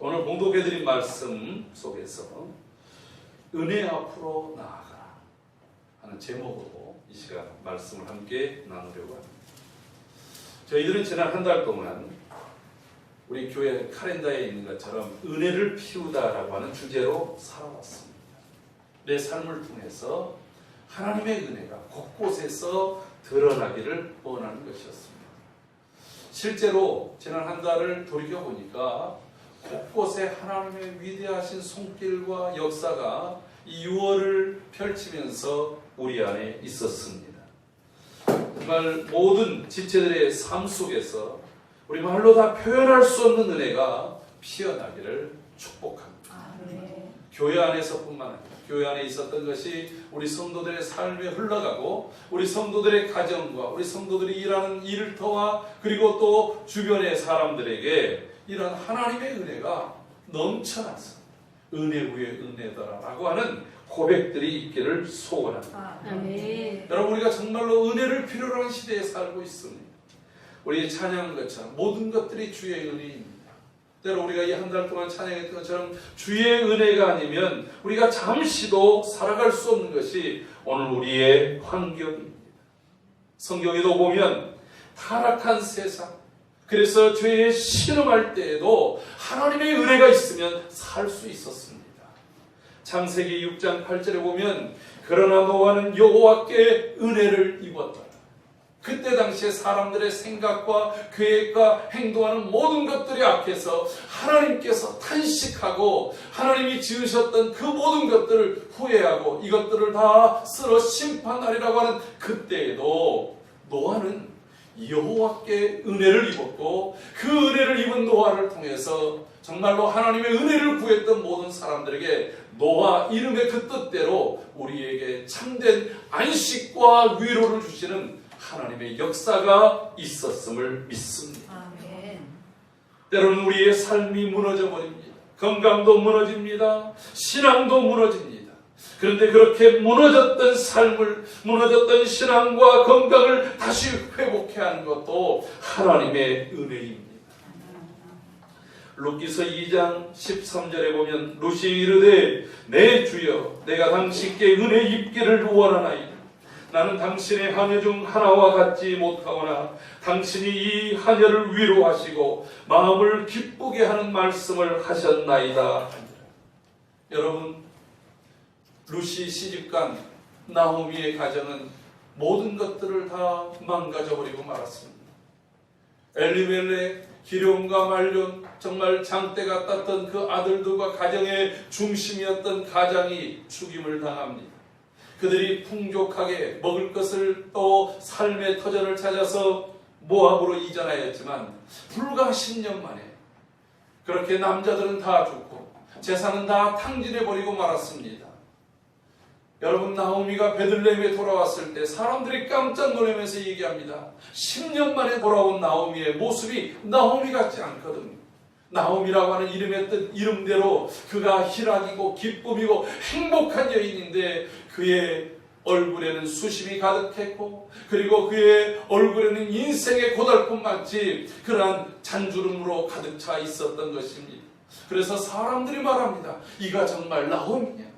오늘 봉독해드린 말씀 속에서 은혜 앞으로 나아가라 하는 제목으로 이 시간 말씀을 함께 나누려고 합니다. 저희들은 지난 한 달 동안 우리 교회 카렌다에 있는 것처럼 은혜를 피우다라고 하는 주제로 살아왔습니다. 내 삶을 통해서 하나님의 은혜가 곳곳에서 드러나기를 원하는 것이었습니다. 실제로 지난 한 달을 돌이켜보니까 곳곳에 하나님의 위대하신 손길과 역사가 이 6월을 펼치면서 우리 안에 있었습니다. 정말 모든 지체들의 삶 속에서 우리 말로 다 표현할 수 없는 은혜가 피어나기를 축복합니다. 교회 안에서뿐만 아니라 교회 안에 있었던 것이 우리 성도들의 삶에 흘러가고 우리 성도들의 가정과 우리 성도들이 일하는 일터와 그리고 또 주변의 사람들에게 이런 하나님의 은혜가 넘쳐나서 은혜 위에 은혜다라고 하는 고백들이 있기를 소원합니다. 여러분, 우리가 정말로 은혜를 필요로 하는 시대에 살고 있습니다. 우리 찬양한 것처럼 모든 것들이 주의 은혜입니다. 때로 우리가 이 한 달 동안 찬양했던 것처럼 주의 은혜가 아니면 우리가 잠시도 살아갈 수 없는 것이 오늘 우리의 환경입니다. 성경에도 보면 타락한 세상, 그래서 죄에 신음할 때에도 하나님의 은혜가 있으면 살 수 있었습니다. 창세기 6장 8절에 보면 그러나 노아는 여호와께 은혜를 입었다. 그때 당시에 사람들의 생각과 계획과 행동하는 모든 것들이 악해서 하나님께서 탄식하고 하나님이 지으셨던 그 모든 것들을 후회하고 이것들을 다 쓸어 심판하리라고 하는 그때에도 노아는 여호와께 은혜를 입었고 그 은혜를 입은 노아를 통해서 정말로 하나님의 은혜를 구했던 모든 사람들에게 노아 이름의 그 뜻대로 우리에게 참된 안식과 위로를 주시는 하나님의 역사가 있었음을 믿습니다. 아멘. 때로는 우리의 삶이 무너져 버립니다. 건강도 무너집니다. 신앙도 무너집니다. 그런데 그렇게 무너졌던 삶을, 무너졌던 신앙과 건강을 다시 회복해야 하는 것도 하나님의 은혜입니다. 룻기서 2장 13절에 보면 룻이 이르되 내 주여 내가 당신께 은혜 입기를 원하나이다. 나는 당신의 하녀 중 하나와 같지 못하거나 당신이 이 하녀를 위로하시고 마음을 기쁘게 하는 말씀을 하셨나이다. 여러분, 룻이 시집간 나오미의 가정은 모든 것들을 다 망가져버리고 말았습니다. 엘리멜렉, 기럯과 말론, 정말 장대 같았던 그 아들들과 가정의 중심이었던 가장이 죽임을 당합니다. 그들이 풍족하게 먹을 것을 또 삶의 터전을 찾아서 모압으로 이전하였지만 불과 10년 만에 그렇게 남자들은 다 죽고 재산은 다 탕진해버리고 말았습니다. 여러분, 나오미가 베들레헴에 돌아왔을 때 사람들이 깜짝 놀라면서 얘기합니다. 10년 만에 돌아온 나오미의 모습이 나오미 같지 않거든요. 나오미라고 하는 이름의 뜻, 이름대로 그가 희락이고 기쁨이고 행복한 여인인데 그의 얼굴에는 수심이 가득했고 그리고 그의 얼굴에는 인생의 고달픔같이 그러한 잔주름으로 가득 차 있었던 것입니다. 그래서 사람들이 말합니다. 이가 정말 나오미냐?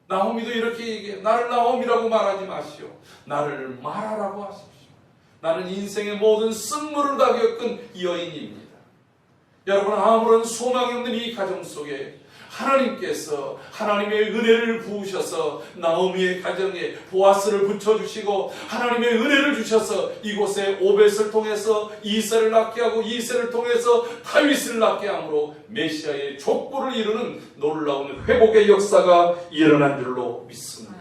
나오미도 이렇게 얘기해요. 나를 나오미라고 말하지 마시오. 나를 마라라고 하십시오. 나는 인생의 모든 쓴물을 다 겪은 여인입니다. 여러분, 아무런 소망이 없는 이 가정 속에 하나님께서 하나님의 은혜를 부으셔서 나오미의 가정에 보아스를 붙여주시고 하나님의 은혜를 주셔서 이곳에 오벳을 통해서 이새를 낳게 하고 이새를 통해서 다윗을 낳게 함으로 메시아의 족보를 이루는 놀라운 회복의 역사가 일어난 줄로 믿습니다.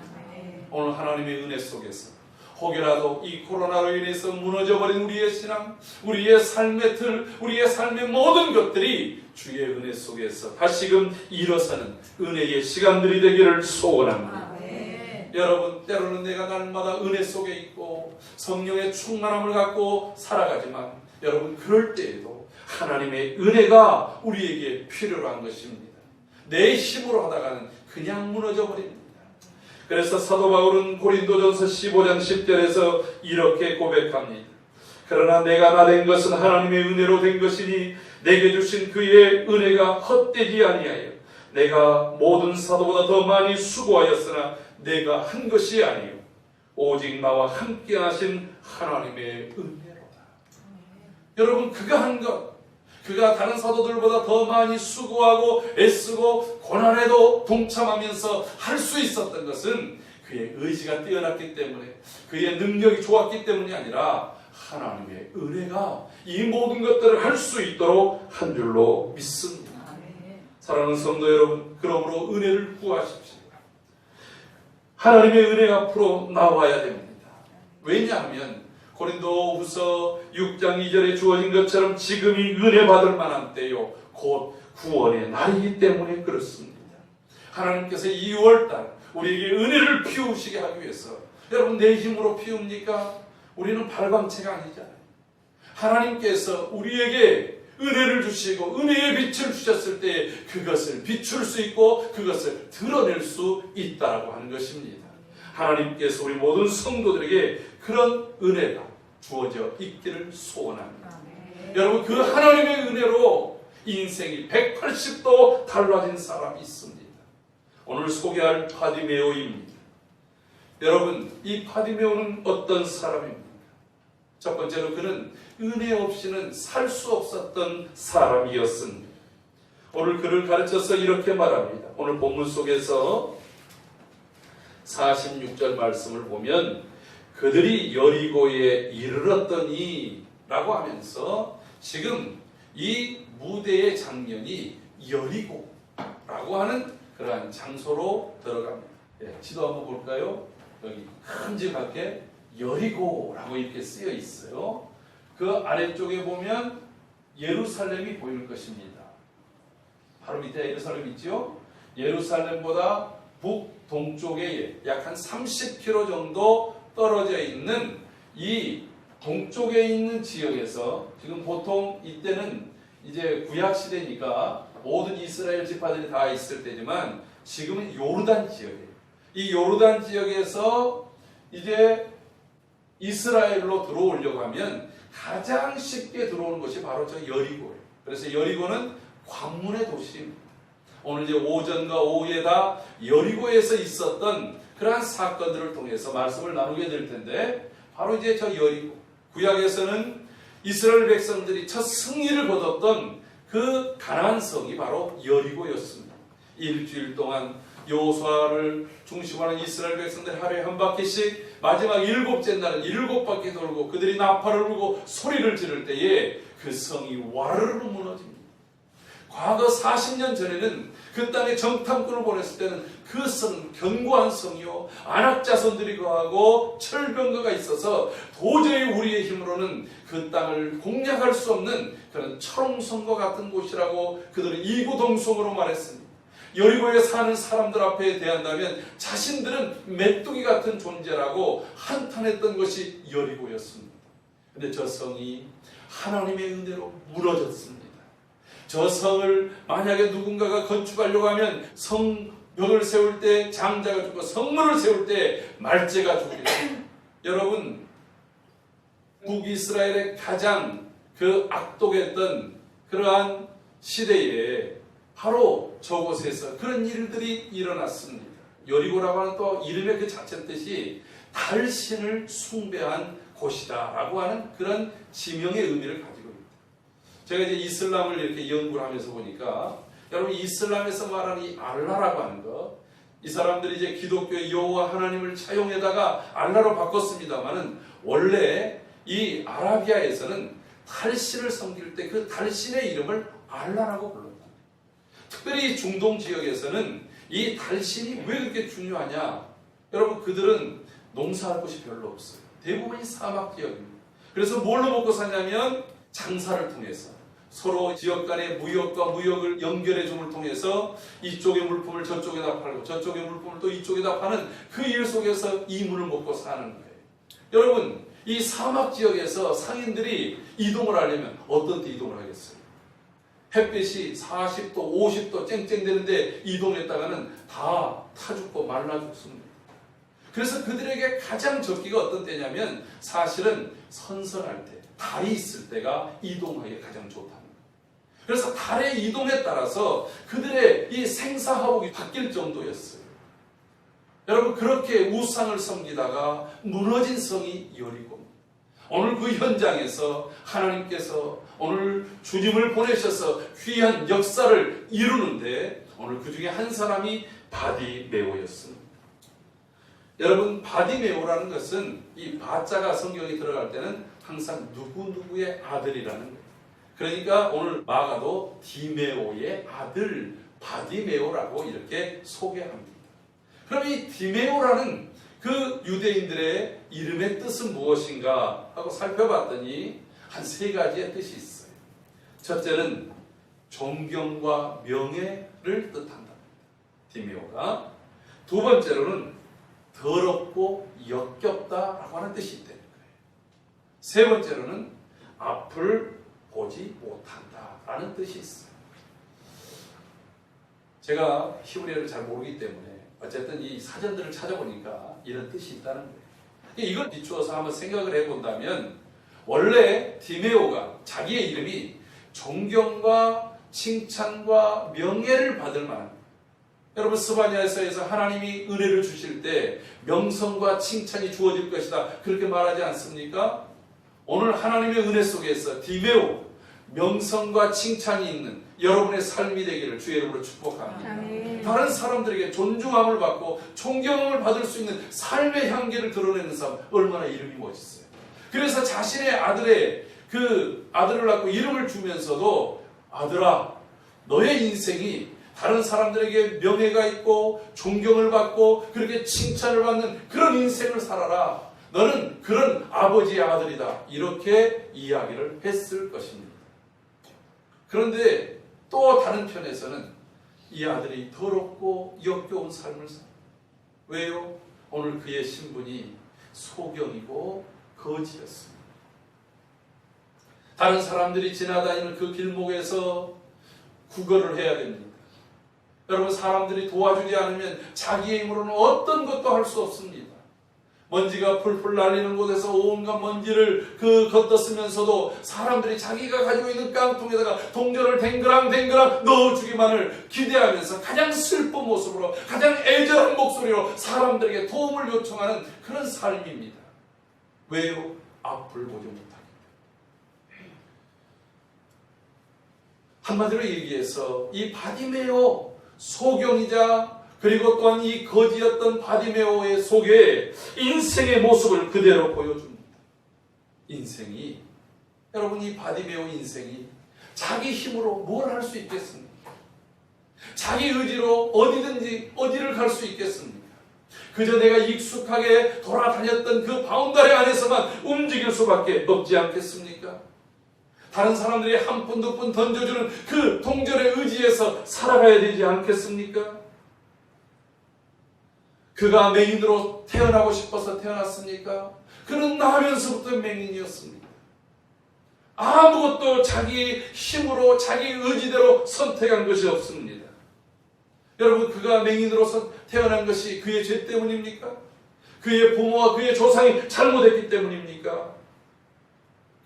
오늘 하나님의 은혜 속에서 혹여라도 이 코로나로 인해서 무너져버린 우리의 신앙, 우리의 삶의 틀, 우리의 삶의 모든 것들이 주의 은혜 속에서 다시금 일어서는 은혜의 시간들이 되기를 소원합니다. 여러분, 때로는 내가 날마다 은혜 속에 있고 성령의 충만함을 갖고 살아가지만 여러분, 그럴 때에도 하나님의 은혜가 우리에게 필요로 한 것입니다. 내 힘으로 하다가는 그냥 무너져 버립니다. 그래서 사도 바울은 고린도전서 15장 10절에서 이렇게 고백합니다. 그러나 내가 나 된 것은 하나님의 은혜로 된 것이니 내게 주신 그의 은혜가 헛되지 아니하여 내가 모든 사도보다 더 많이 수고하였으나 내가 한 것이 아니요 오직 나와 함께 하신 하나님의 은혜로다. 여러분, 그가 한 것, 그가 다른 사도들보다 더 많이 수고하고 애쓰고 고난에도 동참하면서 할 수 있었던 것은 그의 의지가 뛰어났기 때문에, 그의 능력이 좋았기 때문이 아니라 하나님의 은혜가 이 모든 것들을 할 수 있도록 한 줄로 믿습니다. 사랑하는 성도 여러분, 그러므로 은혜를 구하십시오. 하나님의 은혜 앞으로 나와야 됩니다. 왜냐하면 고린도후서 6장 2절에 주어진 것처럼 지금이 은혜 받을 만한 때요 곧 구원의 날이기 때문에 그렇습니다. 하나님께서 2월달 우리에게 은혜를 피우시게 하기 위해서, 여러분, 내 힘으로 피웁니까? 우리는 발광체가 아니잖아요. 하나님께서 우리에게 은혜를 주시고 은혜의 빛을 주셨을 때 그것을 비출 수 있고 그것을 드러낼 수 있다고 하는 것입니다. 하나님께서 우리 모든 성도들에게 그런 은혜가 주어져 있기를 소원합니다. 여러분, 그 하나님의 은혜로 인생이 180도 달라진 사람이 있습니다. 오늘 소개할 바디메오입니다. 여러분, 이 바디메오는 어떤 사람입니까? 첫 번째로 그는 은혜 없이는 살 수 없었던 사람이었습니다. 오늘 그를 가르쳐서 이렇게 말합니다. 오늘 본문 속에서 46절 말씀을 보면 그들이 여리고에 이르렀더니 라고 하면서 지금 이 무대의 장면이 여리고라고 하는 그러한 장소로 들어갑니다. 지도 한번 볼까요? 여기 큼직하게 여리고라고 이렇게 쓰여 있어요. 그 아래쪽에 보면 예루살렘이 보이는 것입니다. 바로 밑에 예루살렘 있죠? 예루살렘보다 북동쪽에 약 한 30km 정도 떨어져 있는 이 동쪽에 있는 지역에서, 지금 보통 이때는 이제 구약 시대니까 모든 이스라엘 지파들이 다 있을 때지만 지금은 요르단 지역이에요. 이 요르단 지역에서 이제 이스라엘로 들어오려고 하면 가장 쉽게 들어오는 것이 바로 저 여리고예요. 그래서 여리고는 관문의 도시입니다. 오늘 이제 오전과 오후에 다 여리고에서 있었던 그러한 사건들을 통해서 말씀을 나누게 될 텐데, 바로 이제 저 여리고, 구약에서는 이스라엘 백성들이 첫 승리를 거뒀던 그 가나안 성이 바로 여리고였습니다. 일주일 동안 여호수아를 중심으로 하는 이스라엘 백성들 하루에 한 바퀴씩 마지막 7째 날은 7바퀴 돌고 그들이 나팔을 불고 소리를 지를 때에 그 성이 와르르 무너집니다. 과거 40년 전에는 그 땅에 정탐꾼을 보냈을 때는 그 성은 견고한 성이요 안악자손들이 거하고 철병거가 있어서 도저히 우리의 힘으로는 그 땅을 공략할 수 없는 그런 철옹성과 같은 곳이라고 그들은 이구동성으로 말했습니다. 여리고에 사는 사람들 앞에 대한다면 자신들은 메뚜기 같은 존재라고 한탄했던 것이 여리고였습니다. 그런데 저 성이 하나님의 은혜로 무너졌습니다. 저 성을 만약에 누군가가 건축하려고 하면 성벽을 세울 때 장자가 죽고 성문을 세울 때 말제가 죽습니다. 여러분, 북이스라엘의 가장 그 악독했던 그러한 시대에 바로 저곳에서 그런 일들이 일어났습니다. 여리고라고 하는 또 이름의 그 자체 뜻이 달신을 숭배한 곳이다 라고 하는 그런 지명의 의미를 가지고 있습니다. 제가 이제 이슬람을 이렇게 연구를 하면서 보니까, 여러분, 이슬람에서 말하는 이 알라라고 하는 것, 이 사람들이 이제 기독교의 여호와 하나님을 차용에다가 알라로 바꿨습니다만은 원래 이 아라비아에서는 달신을 섬길 때 그 달신의 이름을 알라라고 불렀다. 특별히 중동 지역에서는 이 달신이 왜 그렇게 중요하냐? 여러분, 그들은 농사할 곳이 별로 없어요. 대부분이 사막 지역입니다. 그래서 뭘로 먹고 사냐면 장사를 통해서 서로 지역 간의 무역과 무역을 연결해 줌을 통해서 이쪽의 물품을 저쪽에다 팔고 저쪽의 물품을 또 이쪽에다 파는 그 일 속에서 이문을 먹고 사는 거예요. 여러분, 이 사막 지역에서 상인들이 이동을 하려면 어떤 데 이동을 하겠어요? 햇빛이 40도, 50도 쨍쨍대는데 이동했다가는 다 타 죽고 말라 죽습니다. 그래서 그들에게 가장 적기가 어떤 때냐면 사실은 선선할 때, 달이 있을 때가 이동하기에 가장 좋답니다. 그래서 달의 이동에 따라서 그들의 이 생사화복이 바뀔 정도였어요. 여러분, 그렇게 우상을 섬기다가 무너진 성이 여리고, 오늘 그 현장에서 하나님께서 오늘 주님을 보내셔서 귀한 역사를 이루는데, 오늘 그 중에 한 사람이 바디메오였습니다. 여러분, 바디메오라는 것은 이 바자가 성경에 들어갈 때는 항상 누구누구의 아들이라는 거예요. 그러니까 오늘 마가도 디메오의 아들 바디메오라고 이렇게 소개합니다. 그럼 이 디메오라는 그 유대인들의 이름의 뜻은 무엇인가 하고 살펴봤더니 한 세 가지의 뜻이 있어요. 첫째는 존경과 명예를 뜻한다. 디메오가. 두 번째로는 더럽고 역겹다라고 하는 뜻이 있다는 거예요. 세 번째로는 앞을 보지 못한다라는 뜻이 있어요. 제가 히브리어를 잘 모르기 때문에 어쨌든 이 사전들을 찾아보니까 이런 뜻이 있다는 거예요. 이걸 비추어서 한번 생각을 해본다면, 원래 디메오가 자기의 이름이 존경과 칭찬과 명예를 받을 만한, 여러분 스바냐서에서 하나님이 은혜를 주실 때 명성과 칭찬이 주어질 것이다 그렇게 말하지 않습니까? 오늘 하나님의 은혜 속에서 디메오, 명성과 칭찬이 있는 여러분의 삶이 되기를 주의 이름으로 축복합니다. 아멘. 다른 사람들에게 존중함을 받고 존경함을 받을 수 있는 삶의 향기를 드러내는 사람, 얼마나 이름이 멋있어요. 그래서 자신의 아들의 그 아들을 낳고 이름을 주면서도, 아들아, 너의 인생이 다른 사람들에게 명예가 있고 존경을 받고 그렇게 칭찬을 받는 그런 인생을 살아라. 너는 그런 아버지의 아들이다. 이렇게 이야기를 했을 것입니다. 그런데 또 다른 편에서는 이 아들이 더럽고 역겨운 삶을 살아요. 왜요? 오늘 그의 신분이 소경이고 거지였습니다. 다른 사람들이 지나다니는 그 길목에서 구걸을 해야 됩니다. 여러분, 사람들이 도와주지 않으면 자기의 힘으로는 어떤 것도 할 수 없습니다. 먼지가 풀풀 날리는 곳에서 온갖 먼지를 걷었으면서도 사람들이 자기가 가지고 있는 깡통에다가 동전을 댕그랑댕그랑 넣어주기만을 기대하면서 가장 슬픈 모습으로, 가장 애절한 목소리로 사람들에게 도움을 요청하는 그런 삶입니다. 왜요? 앞을 보지 못하기 때문에. 한마디로 얘기해서 이 바디메오, 소경이자 그리고 또한 이 거지였던 바디메오의 속에 인생의 모습을 그대로 보여줍니다. 인생이, 여러분, 이 바디메오 인생이 자기 힘으로 뭘 할 수 있겠습니까? 자기 의지로 어디든지 어디를 갈 수 있겠습니까? 그저 내가 익숙하게 돌아다녔던 그 바운더리 안에서만 움직일 수밖에 없지 않겠습니까? 다른 사람들이 한 푼 두 푼 던져주는 그 동전의 의지에서 살아가야 되지 않겠습니까? 그가 맹인으로 태어나고 싶어서 태어났습니까? 그는 나면서부터 맹인이었습니다. 아무것도 자기 힘으로 자기 의지대로 선택한 것이 없습니다. 여러분, 그가 맹인으로 태어난 것이 그의 죄 때문입니까? 그의 부모와 그의 조상이 잘못했기 때문입니까?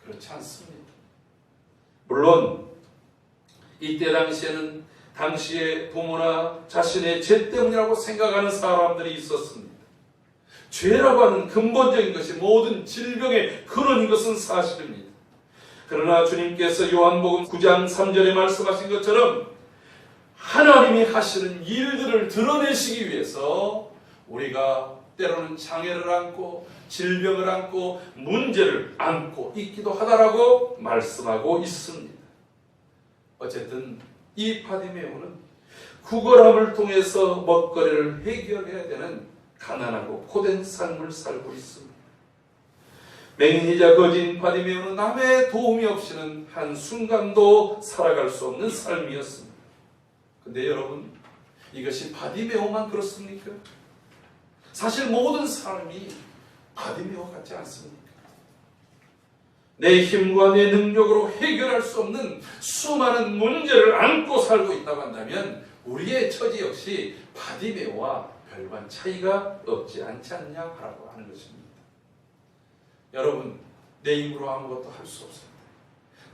그렇지 않습니다. 물론 이때 당시에는 당시의 부모나 자신의 죄 때문이라고 생각하는 사람들이 있었습니다. 죄라고 하는 근본적인 것이 모든 질병의 근원인 것은 사실입니다. 그러나 주님께서 요한복음 9장 3절에 말씀하신 것처럼 하나님이 하시는 일들을 드러내시기 위해서 우리가 때로는 장애를 안고 질병을 안고 문제를 안고 있기도 하다라고 말씀하고 있습니다. 어쨌든 이 바디메오는 구걸함을 통해서 먹거리를 해결해야 되는 가난하고 고된 삶을 살고 있습니다. 맹인이자 거지인 바디메오는 남의 도움이 없이는 한순간도 살아갈 수 없는 삶이었습니다. 근데 여러분, 이것이 바디메오만 그렇습니까? 사실 모든 사람이 바디메오 같지 않습니까? 내 힘과 내 능력으로 해결할 수 없는 수많은 문제를 안고 살고 있다고 한다면 우리의 처지 역시 바디메오와 별반 차이가 없지 않지 않냐라고 하는 것입니다. 여러분, 내 힘으로 아무것도 할 수 없습니다.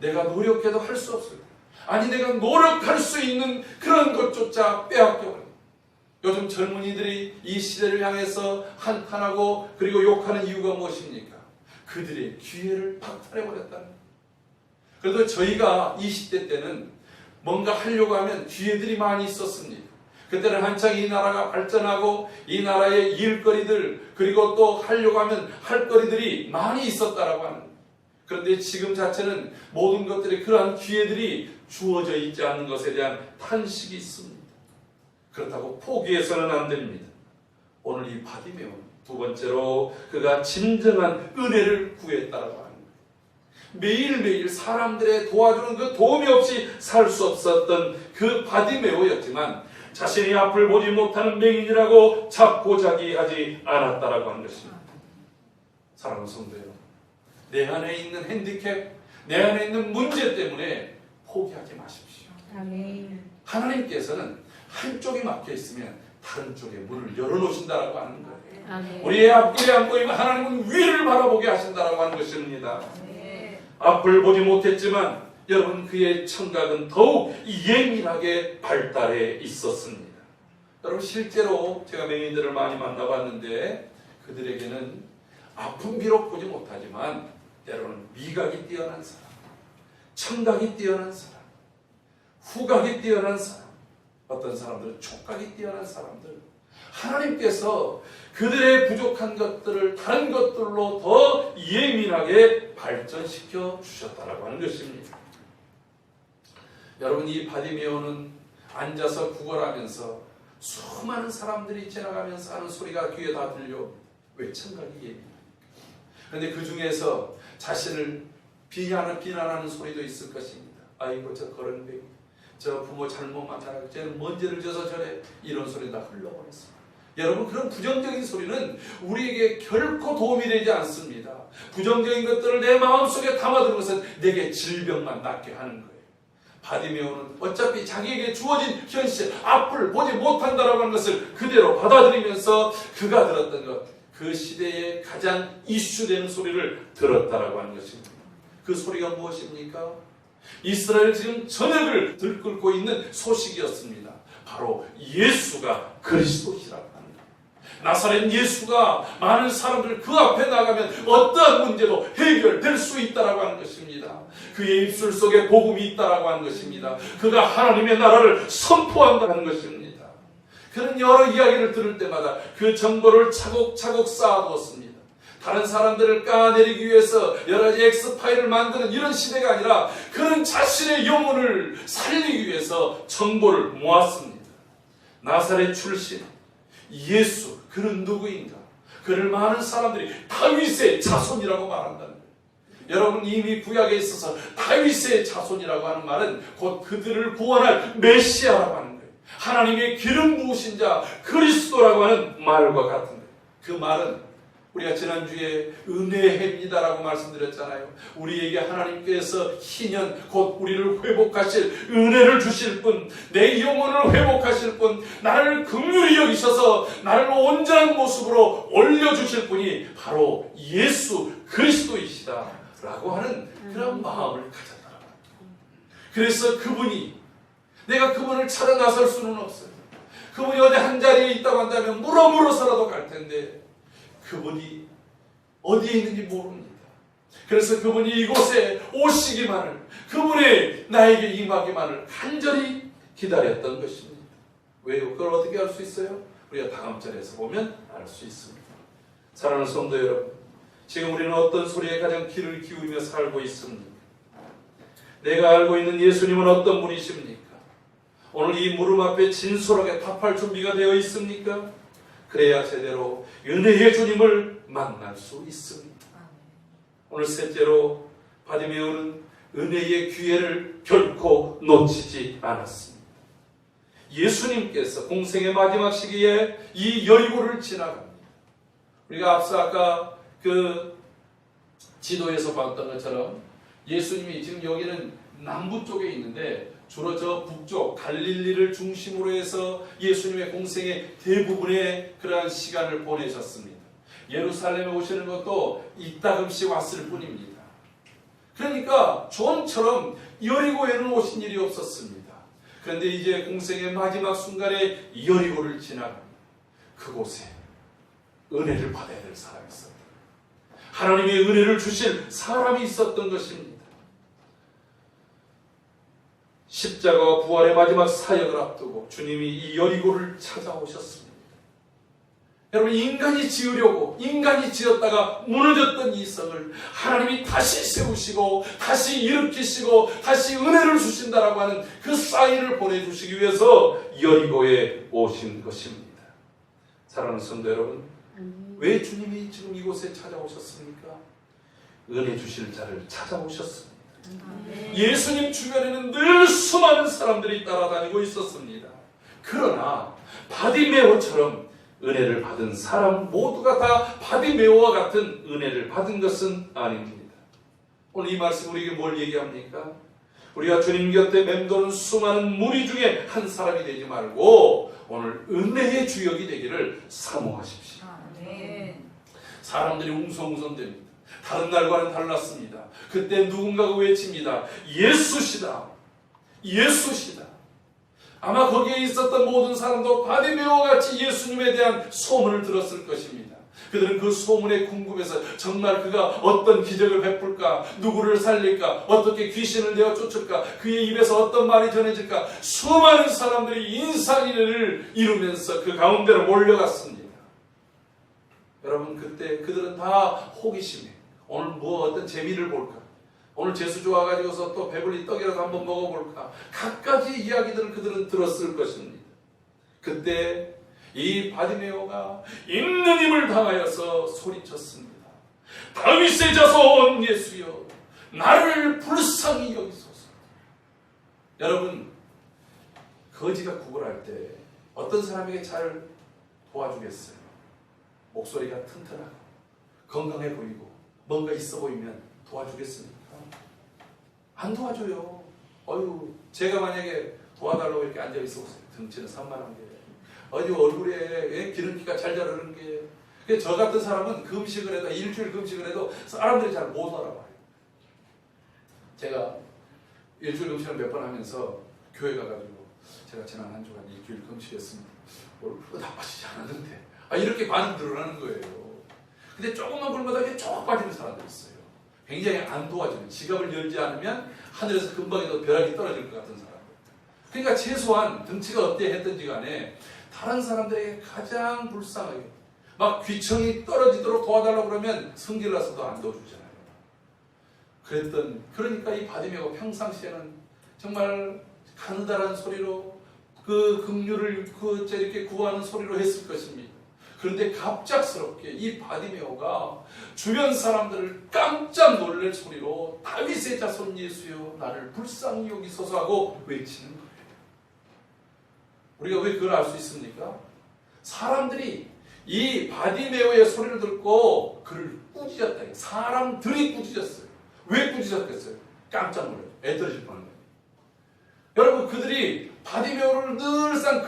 내가 노력해도 할 수 없습니다. 아니 내가 노력할 수 있는 그런 것조차 빼앗겨버립니다. 요즘 젊은이들이 이 시대를 향해서 한탄하고 그리고 욕하는 이유가 무엇입니까? 그들의 기회를 박탈해버렸다는 거예요. 그래도 저희가 20대 때는 뭔가 하려고 하면 기회들이 많이 있었습니다. 그때는 한창 이 나라가 발전하고 이 나라의 일거리들 그리고 또 하려고 하면 할 거리들이 많이 있었다라고 하는 거예요. 그런데 지금 자체는 모든 것들이 그러한 기회들이 주어져 있지 않은 것에 대한 탄식이 있습니다. 그렇다고 포기해서는 안 됩니다. 오늘 이 바디메온 두 번째로 그가 진정한 은혜를 구했다라고 하는 거예요. 매일매일 사람들의 도와주는 그 도움이 없이 살 수 없었던 그 바디메오였지만 자신이 앞을 보지 못하는 맹인이라고 자포자기하지 않았다라고 하는 것입니다. 사랑하는 성도 여러분, 내 안에 있는 핸디캡, 내 안에 있는 문제 때문에 포기하지 마십시오. 아멘. 하나님께서는 한쪽이 막혀 있으면 다른 쪽에 문을 열어놓으신다라고 하는 거예요. 아멘. 우리의 앞길이 안 보이면 하나님은 위를 바라보게 하신다라고 하는 것입니다. 네. 앞을 보지 못했지만 여러분 그의 청각은 더욱 예민하게 발달해 있었습니다. 여러분 실제로 제가 맹인들을 많이 만나봤는데 그들에게는 아픔 비록 보지 못하지만 때로는 미각이 뛰어난 사람, 청각이 뛰어난 사람, 후각이 뛰어난 사람, 어떤 사람들은 촉각이 뛰어난 사람들, 하나님께서 그들의 부족한 것들을 다른 것들로 더 예민하게 발전시켜 주셨다라고 하는 것입니다. 여러분 이 바디메오는 앉아서 구걸하면서 수많은 사람들이 지나가면서 하는 소리가 귀에 다 들려. 왜? 청각이 예민합니까? 그런데 그 중에서 자신을 비난하는 소리도 있을 것입니다. 아이고 저 거렁뱅이, 저 부모 잘못 만나고 쟤는 뭔 죄를 져서 저래, 이런 소리 다 흘러버렸습니다. 여러분 그런 부정적인 소리는 우리에게 결코 도움이 되지 않습니다. 부정적인 것들을 내 마음속에 담아두는 것은 내게 질병만 낫게 하는 거예요. 바디메오는 어차피 자기에게 주어진 현실, 앞을 보지 못한다라고 하는 것을 그대로 받아들이면서 그가 들었던 것, 그 시대에 가장 이슈되는 소리를 들었다라고 하는 것입니다. 그 소리가 무엇입니까? 이스라엘 지금 전역을 들끓고 있는 소식이었습니다. 바로 예수가 그리스도시라고 하는 거예요. 나사렛 예수가 많은 사람들 그 앞에 나가면 어떠한 문제도 해결될 수 있다라고 하는 것입니다. 그의 입술 속에 복음이 있다라고 하는 것입니다. 그가 하나님의 나라를 선포한다는 것입니다. 그런 여러 이야기를 들을 때마다 그 정보를 차곡차곡 쌓아두었습니다. 다른 사람들을 까내리기 위해서 여러 가지 엑스파일을 만드는 이런 시대가 아니라 그는 자신의 영혼을 살리기 위해서 정보를 모았습니다. 나사렛 출신 예수, 그는 누구인가? 그를 많은 사람들이 다윗의 자손이라고 말한다는 거예요. 여러분 이미 구약에 있어서 다윗의 자손이라고 하는 말은 곧 그들을 구원할 메시아라고 하는 거예요. 하나님의 기름 부으신 자 그리스도라고 하는 말과 같은 거예요. 그 말은 우리가 지난주에 은혜입니다라고 말씀드렸잖아요. 우리에게 하나님께서 희년 곧 우리를 회복하실 은혜를 주실 분, 내 영혼을 회복하실 분, 나를 긍휼히 여기셔서 나를 온전한 모습으로 올려주실 분이 바로 예수 그리스도이시다라고 하는 그런 마음을 가졌다라고 합니다. 그래서 그분이, 내가 그분을 찾아 나설 수는 없어요. 그분이 어디 한 자리에 있다고 한다면 물어서라도 갈 텐데 그분이 어디에 있는지 모릅니다. 그래서 그분이 이곳에 오시기만을, 그분의 나에게 임하기만을 간절히 기다렸던 것입니다. 왜요? 그걸 어떻게 알 수 있어요? 우리가 다음 절에서 보면 알 수 있습니다. 사랑하는 성도 여러분, 지금 우리는 어떤 소리에 가장 귀를 기울이며 살고 있습니까? 내가 알고 있는 예수님은 어떤 분이십니까? 오늘 이 물음 앞에 진솔하게 답할 준비가 되어 있습니까? 그래야 제대로 은혜의 주님을 만날 수 있습니다. 오늘 셋째로 바디메오는 은혜의 기회를 결코 놓치지 않았습니다. 예수님께서 공생의 마지막 시기에 이 여리고를 지나갑니다. 우리가 앞서 아까 그 지도에서 봤던 것처럼 예수님이 지금 여기는 남부 쪽에 있는데 주로 저 북쪽 갈릴리를 중심으로 해서 예수님의 공생의 대부분의 그러한 시간을 보내셨습니다. 예루살렘에 오시는 것도 이따금씩 왔을 뿐입니다. 그러니까 존처럼 여리고에는 오신 일이 없었습니다. 그런데 이제 공생의 마지막 순간에 여리고를 지나갑니다. 그곳에 은혜를 받아야 될 사람이 있었다. 하나님의 은혜를 주실 사람이 있었던 것입니다. 십자가와 부활의 마지막 사역을 앞두고 주님이 이 여리고를 찾아오셨습니다. 여러분, 인간이 지으려고 인간이 지었다가 무너졌던 이 성을 하나님이 다시 세우시고 다시 일으키시고 다시 은혜를 주신다라고 하는 그 사인을 보내주시기 위해서 여리고에 오신 것입니다. 사랑하는 성도 여러분, 왜 주님이 지금 이곳에 찾아오셨습니까? 은혜 주실 자를 찾아오셨습니다. 예수님 주변에는 늘 수많은 사람들이 따라다니고 있었습니다. 그러나 바디메오처럼 은혜를 받은 사람 모두가 다 바디메오와 같은 은혜를 받은 것은 아닙니다. 오늘 이 말씀 우리에게 뭘 얘기합니까? 우리가 주님 곁에 맴도는 수많은 무리 중에 한 사람이 되지 말고 오늘 은혜의 주역이 되기를 사모하십시오. 사람들이 웅성웅성됩니다. 다른 날과는 달랐습니다. 그때 누군가가 외칩니다. 예수시다. 예수시다. 아마 거기에 있었던 모든 사람도 바디메오와 같이 예수님에 대한 소문을 들었을 것입니다. 그들은 그 소문에 궁금해서 정말 그가 어떤 기적을 베풀까, 누구를 살릴까, 어떻게 귀신을 내어 쫓을까, 그의 입에서 어떤 말이 전해질까, 수많은 사람들이 인산인해를 이루면서 그 가운데로 몰려갔습니다. 여러분, 그때 그들은 다 호기심에 오늘 뭐 어떤 재미를 볼까, 오늘 재수 좋아가지고서 또 배불리 떡이라도 한번 먹어볼까, 갖가지 이야기들을 그들은 들었을 것입니다. 그때 이 바디메오가 있는 힘을 당하여서 소리쳤습니다. 다윗의 자손 예수여, 나를 불쌍히 여기소서. 여러분, 거지가 구걸할 때 어떤 사람에게 잘 도와주겠어요? 목소리가 튼튼하고 건강해 보이고 뭔가 있어 보이면 도와주겠습니까? 안 도와줘요. 제가 만약에 도와달라고 이렇게 앉아있어 보세요. 등치는 산만한 게, 어디 얼굴에 기름기가 잘 자르는 게, 저 같은 사람은 금식을 해도, 일주일 금식을 해도 사람들이 잘 못 알아봐요. 제가 일주일 금식을 몇 번 하면서 교회 가가지고 제가 지난 한 주간 일주일 금식했습니다. 얼굴도 나빠지지 않았는데 이렇게 반응이 늘어나는 거예요. 근데 조금만 굶어다 이렇게 쭉 빠지는 사람들이 있어요. 굉장히 안 도와주는, 지갑을 열지 않으면 하늘에서 금방에도 벼락이 떨어질 것 같은 사람. 그러니까 최소한 등치가 어때 했든지 간에 다른 사람들에게 가장 불쌍하게 막 귀청이 떨어지도록 도와달라고 그러면 성질 나서도 안 도와주잖아요. 그러니까 이 바디메오가 평상시에는 정말 가느다란 소리로 그 긍휼을 이렇게 구하는 소리로 했을 것입니다. 그런데 갑작스럽게 이 바디메오가 주변 사람들을 깜짝 놀랄 소리로 다윗의 자손 예수여, 나를 불쌍히 여기소서 하고 외치는 거예요. 우리가 왜 그걸 알 수 있습니까? 사람들이 이 바디메오의 소리를 듣고 그를 꾸짖었다. 사람들이 꾸짖었어요. 왜 꾸짖었겠어요? 깜짝 놀라요. 애 떨어질 뻔한 거예요. 여러분, 그들이 바디메오를 늘상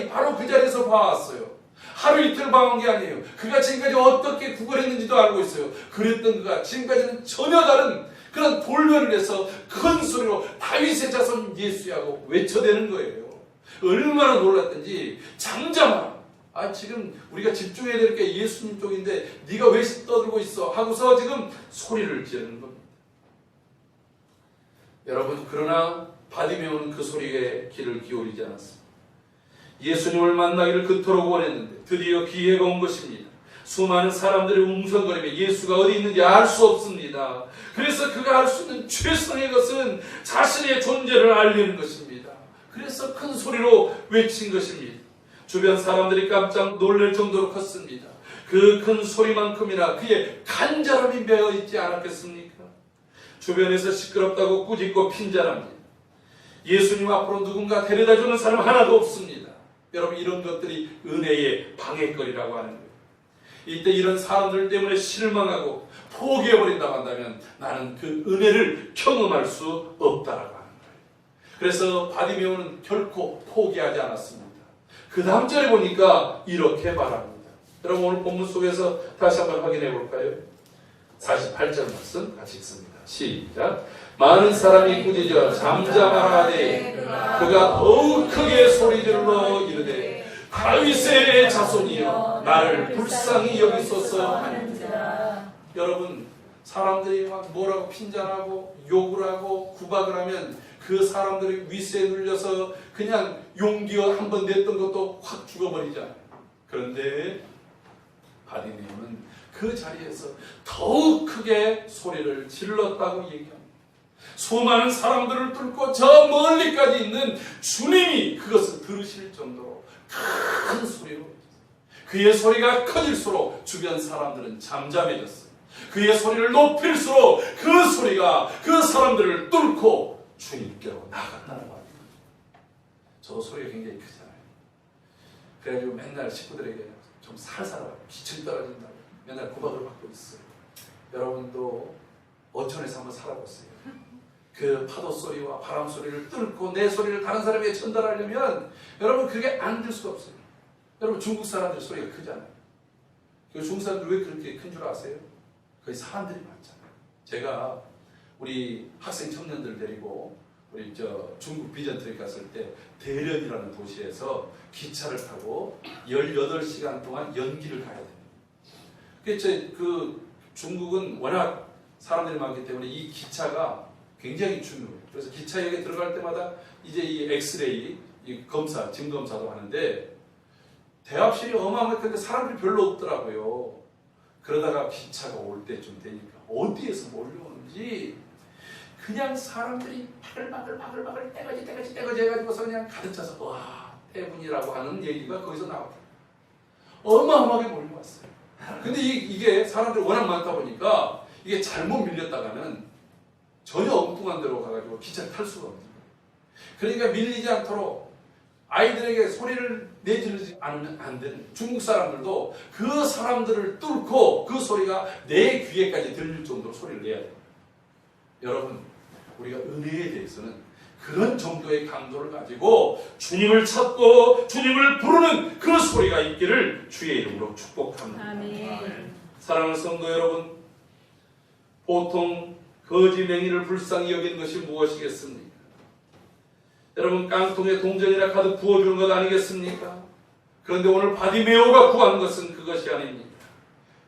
바로 그 자리에서 봐왔어요. 하루 이틀 봐온 게 아니에요. 그가 지금까지 어떻게 구걸했는지도 알고 있어요. 그랬던 그가 지금까지는 전혀 다른 그런 돌변을 해서 큰 소리로 다윗의 자손 예수야고 외쳐대는 거예요. 얼마나 놀랐던지 잠잠하라. 지금 우리가 집중해야 될 게 예수님 쪽인데 네가 왜 떠들고 있어? 하고서 지금 소리를 지르는 겁니다. 여러분, 그러나 바디메오는 그 소리에 귀를 기울이지 않았습니다. 예수님을 만나기를 그토록 원했는데 드디어 기회가 온 것입니다. 수많은 사람들이 웅성거리며 예수가 어디 있는지 알 수 없습니다. 그래서 그가 할 수 있는 최선의 것은 자신의 존재를 알리는 것입니다. 그래서 큰 소리로 외친 것입니다. 주변 사람들이 깜짝 놀랄 정도로 컸습니다. 그 큰 소리만큼이나 그의 간절함이 배어 있지 않았겠습니까? 주변에서 시끄럽다고 꾸짖고 핀잔합니다. 예수님 앞으로 누군가 데려다주는 사람 하나도 없습니다. 여러분, 이런 것들이 은혜의 방해거리라고 하는 거예요. 이때 이런 사람들 때문에 실망하고 포기해버린다고 한다면 나는 그 은혜를 경험할 수 없다라고 하는 거예요. 그래서 바디메오는 결코 포기하지 않았습니다. 그 다음 절에 보니까 이렇게 말합니다. 여러분, 오늘 본문 속에서 다시 한번 확인해 볼까요? 48절 말씀 같이 읽습니다. 시작. 많은 사람이 꾸짖어 잠잠하되 그가 더욱 크게 소리질러 이르되 다윗의 자손이여 나를 불쌍히 여기소서 하는 자. 여러분, 사람들이 막 뭐라고 핀잔하고 욕을 하고 구박을 하면 그 사람들이 위세에 눌려서 그냥 용기가 한번 냈던 것도 확 죽어버리잖아요. 그런데 바디메오는 그 자리에서 더욱 크게 소리를 질렀다고 얘기합니다. 수많은 사람들을 뚫고 저 멀리까지 있는 주님이 그것을 들으실 정도로 큰 소리로, 그의 소리가 커질수록 주변 사람들은 잠잠해졌어요. 그의 소리를 높일수록 그 소리가 그 사람들을 뚫고 주님께로 나갔다는 말입니다. 저 소리가 굉장히 크잖아요. 그래가지고 맨날 식구들에게 좀 살살하고 기침이 떨어진다고 맨날 구박을 받고 있어요. 여러분도 어촌에서 한번 살아보세요. 그 파도 소리와 바람 소리를 뚫고 내 소리를 다른 사람에게 전달하려면 여러분 그게 안 될 수가 없어요. 여러분 중국 사람들 소리가 크잖아요. 그 중국 사람들 왜 그렇게 큰 줄 아세요? 거기 사람들이 많잖아요. 제가 우리 학생 청년들 데리고 우리 중국 비전트에 갔을 때 대련이라는 도시에서 기차를 타고 18시간 동안 연기를 가야 됩니다. 그 중국은 워낙 사람들이 많기 때문에 이 기차가 굉장히 중요해요. 그래서 기차역에 들어갈 때마다 이제 이 엑스레이, 이 검사, 짐 검사도 하는데 대합실이 어마어마한데 사람들이 별로 없더라고요. 그러다가 기차가 올 때쯤 되니까 어디에서 몰려오는지 그냥 사람들이 바글바글 떼거지 해가지고서 그냥 가득 차서 와 때문이라고 하는 얘기가 거기서 나왔다. 어마어마하게 몰려왔어요. 근데 이게 사람들이 워낙 많다 보니까 이게 잘못 밀렸다가는 전혀 엉뚱한 데로 가가지고 기차를 탈 수가 없는 거예요. 그러니까 밀리지 않도록 아이들에게 소리를 내지르지 않으면 안 되는 중국 사람들도 그 사람들을 뚫고 그 소리가 내 귀에까지 들릴 정도로 소리를 내야 돼요. 여러분, 우리가 은혜에 대해서는 그런 정도의 강도를 가지고 주님을 찾고 주님을 부르는 그 소리가 있기를 주의 이름으로 축복합니다. 아멘. 사랑하는 성도 여러분, 보통 거지 맹인을 불쌍히 여기는 것이 무엇이겠습니까? 여러분, 깡통에 동전이나 가득 부어주는 것 아니겠습니까? 그런데 오늘 바디메오가 구하는 것은 그것이 아닙니다.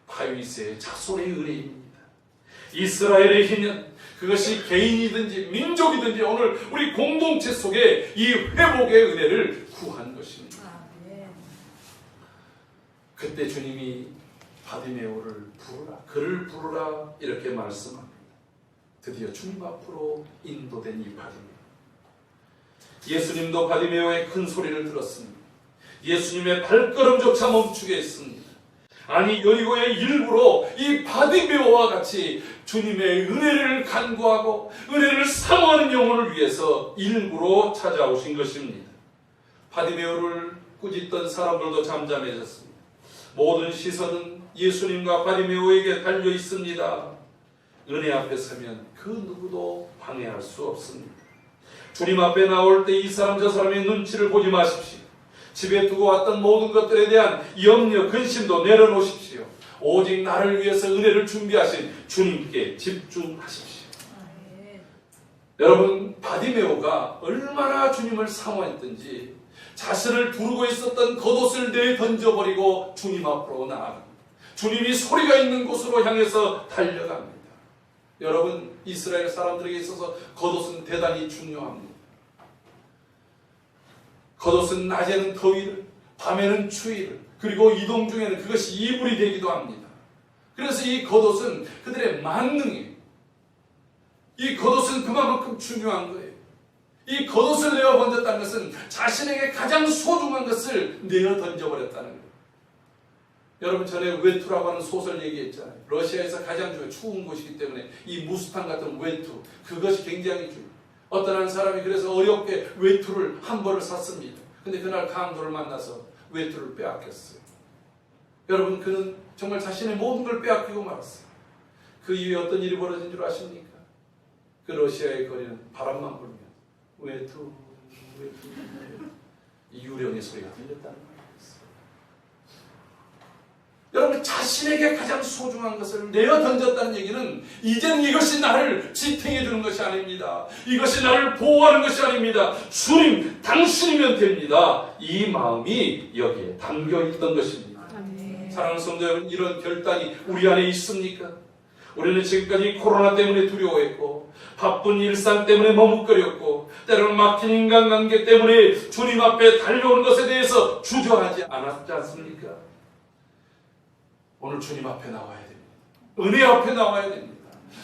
다윗의 자손의 은혜입니다. 이스라엘의 희년, 그것이 개인이든지 민족이든지 오늘 우리 공동체 속에 이 회복의 은혜를 구한 것입니다. 그때 주님이 바디메오를 부르라, 그를 부르라 이렇게 말씀합니다. 드디어 주님 앞으로 인도된 이 바디메오. 예수님도 바디메오의 큰 소리를 들었습니다. 예수님의 발걸음조차 멈추게 했습니다. 아니, 여리고의 일부러 이 바디메오와 같이 주님의 은혜를 간구하고 은혜를 사모하는 영혼을 위해서 일부러 찾아오신 것입니다. 바디메오를 꾸짖던 사람들도 잠잠해졌습니다. 모든 시선은 예수님과 바디메오에게 달려 있습니다. 은혜 앞에 서면 그 누구도 방해할 수 없습니다. 주님 앞에 나올 때 이 사람 저 사람의 눈치를 보지 마십시오. 집에 두고 왔던 모든 것들에 대한 염려, 근심도 내려놓으십시오. 오직 나를 위해서 은혜를 준비하신 주님께 집중하십시오. 여러분, 바디메오가 얼마나 주님을 사모했던지 자신을 두르고 있었던 겉옷을 내던져버리고 주님 앞으로 나아갑니다. 주님이 소리가 있는 곳으로 향해서 달려갑니다. 여러분, 이스라엘 사람들에게 있어서 겉옷은 대단히 중요합니다. 겉옷은 낮에는 더위를, 밤에는 추위를, 그리고 이동 중에는 그것이 이불이 되기도 합니다. 그래서 이 겉옷은 그들의 만능이에요. 이 겉옷은 그만큼 중요한 거예요. 이 겉옷을 내어 던졌다는 것은 자신에게 가장 소중한 것을 내어 던져버렸다는 거예요. 여러분, 전에 외투라고 하는 소설 얘기했잖아요. 러시아에서 가장 추운 곳이기 때문에 이 무스탕 같은 외투, 그것이 굉장히 중요해요. 어떤 한 사람이 그래서 어렵게 외투를 한 벌을 샀습니다. 근데 그날 강도를 만나서 외투를 빼앗겼어요. 여러분, 그는 정말 자신의 모든 걸 빼앗기고 말았어요. 그 이후에 어떤 일이 벌어진 줄 아십니까? 그 러시아의 거리는 바람만 불면 외투 이 유령의 소리가 들렸다는 거예요. 여러분 자신에게 가장 소중한 것을 내어 던졌다는 얘기는 이제는 이것이 나를 지탱해 주는 것이 아닙니다. 이것이 나를 보호하는 것이 아닙니다. 주님 당신이면 됩니다. 이 마음이 여기에 담겨 있던 것입니다. 사랑하는 성도 여러분, 이런 결단이 우리 안에 있습니까? 우리는 지금까지 코로나 때문에 두려워했고 바쁜 일상 때문에 머뭇거렸고 때로는 막힌 인간관계 때문에 주님 앞에 달려오는 것에 대해서 주저하지 않았지 않습니까? 오늘 주님 앞에 나와야 됩니다. 은혜 앞에 나와야 됩니다.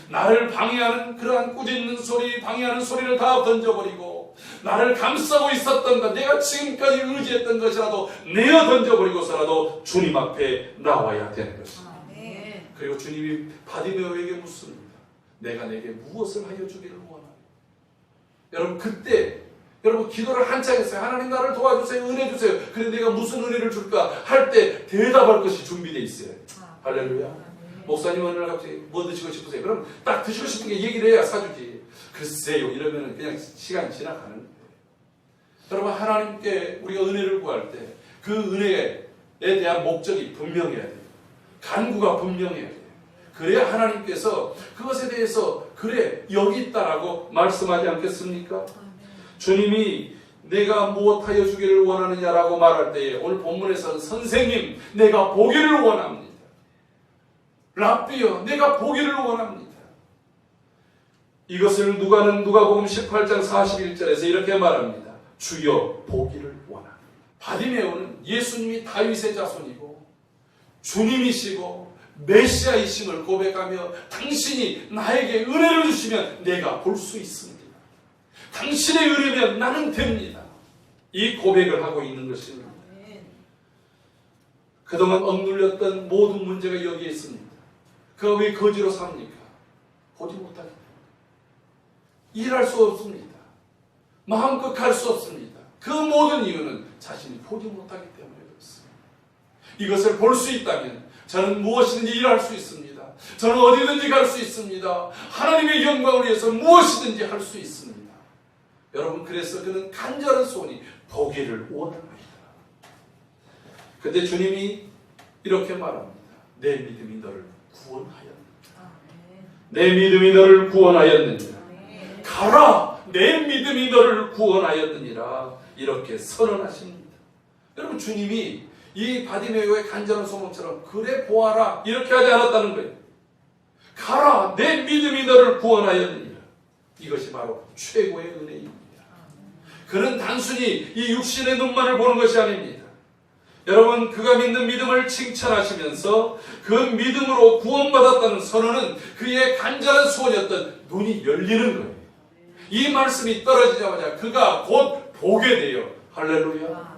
나를 방해하는 그러한 꾸짖는 소리, 방해하는 소리를 다 던져버리고 나를 감싸고 있었던 것, 내가 지금까지 의지했던 것이라도 내어 던져버리고서라도 주님 앞에 나와야 되는 것입니다. 그리고 주님이 바디메오에게 묻습니다. 내가 내게 무엇을 하여 주기를 원하냐. 여러분 그때 여러분 기도를 한창 했어요. 하나님 나를 도와주세요. 은혜 주세요. 그래 내가 무슨 은혜를 줄까 할 때 대답할 것이 준비되어 있어요. 할렐루야. 목사님 오늘 갑자기 뭐 드시고 싶으세요? 그럼 딱 드시고 싶은 게 얘기를 해야 사주지. 글쎄요 이러면 그냥 시간이 지나가는 거예요. 여러분 하나님께 우리가 은혜를 구할 때 그 은혜에 대한 목적이 분명해야 돼요. 간구가 분명해야 돼요. 그래야 하나님께서 그것에 대해서 그래 여기 있다라고 말씀하지 않겠습니까? 주님이 내가 무엇하여 주기를 원하느냐라고 말할 때에 오늘 본문에서는 선생님 내가 보기를 원합니다. 랍비여 내가 보기를 원합니다. 이것을 누가복음 18장 41절에서 이렇게 말합니다. 주여 보기를 원합니다. 바디메오는 예수님이 다윗의 자손이고 주님이시고 메시아이심을 고백하며 당신이 나에게 은혜를 주시면 내가 볼 수 있습니다. 당신의 은혜면 나는 됩니다. 이 고백을 하고 있는 것입니다. 그동안 억눌렸던 모든 문제가 여기에 있습니다. 그가 왜 거지로 삽니까? 보지 못하기 때문에. 일할 수 없습니다. 마음껏 갈 수 없습니다. 그 모든 이유는 자신이 보지 못하기 때문에 그렇습니다. 이것을 볼 수 있다면 저는 무엇이든지 일할 수 있습니다. 저는 어디든지 갈 수 있습니다. 하나님의 영광을 위해서 무엇이든지 할 수 있습니다. 여러분 그래서 그는 간절한 소원이 보기를 원합니다. 그런데 주님이 이렇게 말합니다. 내 믿음이 너를 구원하였느니라. 내 믿음이 너를 구원하였느니라. 가라 내 믿음이 너를 구원하였느니라. 이렇게 선언하십니다. 여러분 주님이 이 바디메오의 간절한 소망처럼 그래 보아라 이렇게 하지 않았다는 거예요. 가라 내 믿음이 너를 구원하였느니라. 이것이 바로 최고의 은혜입니다. 그는 단순히 이 육신의 눈만을 보는 것이 아닙니다. 여러분 그가 믿는 믿음을 칭찬하시면서 그 믿음으로 구원받았다는 선언은 그의 간절한 소원이었던 눈이 열리는 거예요. 이 말씀이 떨어지자마자 그가 곧 보게 돼요. 할렐루야.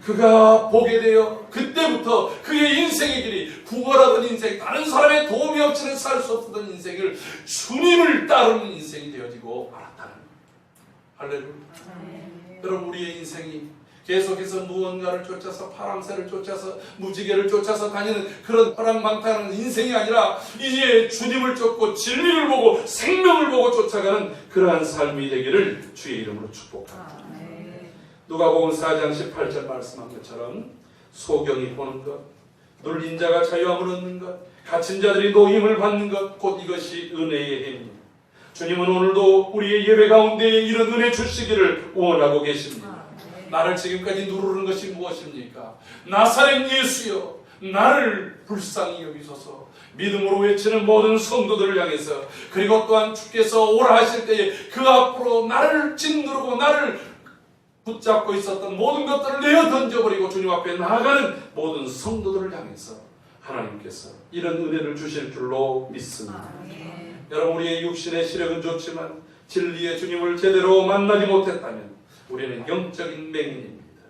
그가 보게 되어 그때부터 그의 인생의 길이 구걸하던 인생, 다른 사람의 도움이 없이는 살 수 없었던 인생을 주님을 따르는 인생이 되어지고 말았다는 거예요. 할렐루야. 여러분 우리의 인생이 계속해서 무언가를 쫓아서 파랑새를 쫓아서 무지개를 쫓아서 다니는 그런 허랑방탕한 인생이 아니라 이제 주님을 쫓고 진리를 보고 생명을 보고 쫓아가는 그러한 삶이 되기를 주의 이름으로 축복합니다. 누가복음 4장 18절 말씀한 것처럼 소경이 보는 것, 눌린 자가 자유함을 얻는 것, 갇힌 자들이 노임을 받는 것, 곧 이것이 은혜의 해입니다. 주님은 오늘도 우리의 예배 가운데 이런 은혜 주시기를 원하고 계십니다. 나를 지금까지 누르는 것이 무엇입니까? 나사렛 예수여 나를 불쌍히 여기소서. 믿음으로 외치는 모든 성도들을 향해서, 그리고 또한 주께서 오라 하실 때에 그 앞으로 나를 짓누르고 나를 붙잡고 있었던 모든 것들을 내어 던져버리고 주님 앞에 나아가는 모든 성도들을 향해서 하나님께서 이런 은혜를 주실 줄로 믿습니다. 여러분 우리의 육신의 시력은 좋지만 진리의 주님을 제대로 만나지 못했다면 우리는 영적인 맹인입니다.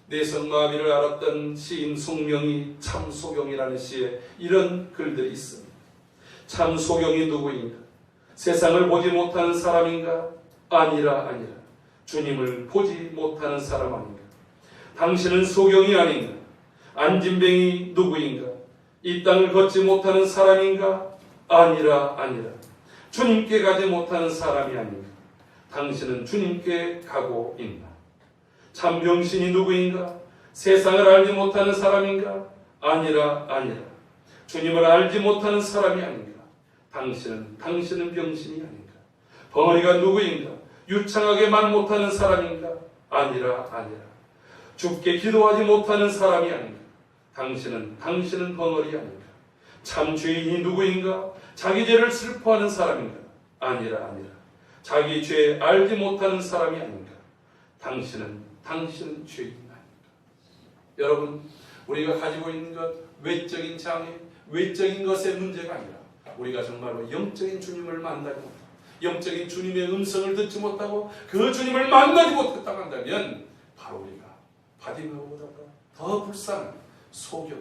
내성마비를 알았던 시인 송명이 참소경이라는 시에 이런 글들이 있습니다. 참소경이 누구인가? 세상을 보지 못하는 사람인가? 아니라. 주님을 보지 못하는 사람 아닌가? 당신은 소경이 아닌가? 안진뱅이 누구인가? 이 땅을 걷지 못하는 사람인가? 아니라. 주님께 가지 못하는 사람이 아닌가? 당신은 주님께 가고 있나? 참병신이 누구인가? 세상을 알지 못하는 사람인가? 아니라. 주님을 알지 못하는 사람이 아닌가? 당신은 병신이 아닌가? 벙어리가 누구인가? 유창하게 말 못하는 사람인가? 아니라. 죽게 기도하지 못하는 사람이 아닌가? 당신은 벙어리 아닌가? 참 죄인이 누구인가? 자기 죄를 슬퍼하는 사람인가? 아니라. 자기 죄 알지 못하는 사람이 아닌가? 당신은 죄인 아닌가? 여러분, 우리가 가지고 있는 것, 외적인 장애, 외적인 것의 문제가 아니라 우리가 정말로 영적인 주님을 만나지 못하고 영적인 주님의 음성을 듣지 못하고 그 주님을 만나지 못했다고 한다면 바로 우리가 바디메오보다가 더 불쌍한 소경,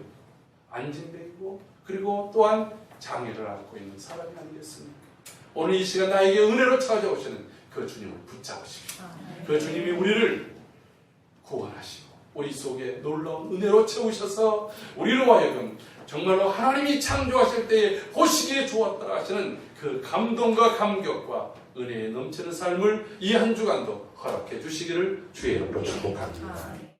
안진뱅이고 그리고 또한 장애를 앓고 있는 사람이 아니겠습니까? 오늘 이 시간 나에게 은혜로 찾아오시는 그 주님을 붙잡으시고 그 주님이 우리를 구원하시고 우리 속에 놀라운 은혜로 채우셔서 우리로 하여금 정말로 하나님이 창조하실 때에 보시기에 좋았다 하시는 그 감동과 감격과 은혜에 넘치는 삶을 이 한 주간도 허락해 주시기를 주의 이름으로 축복합니다.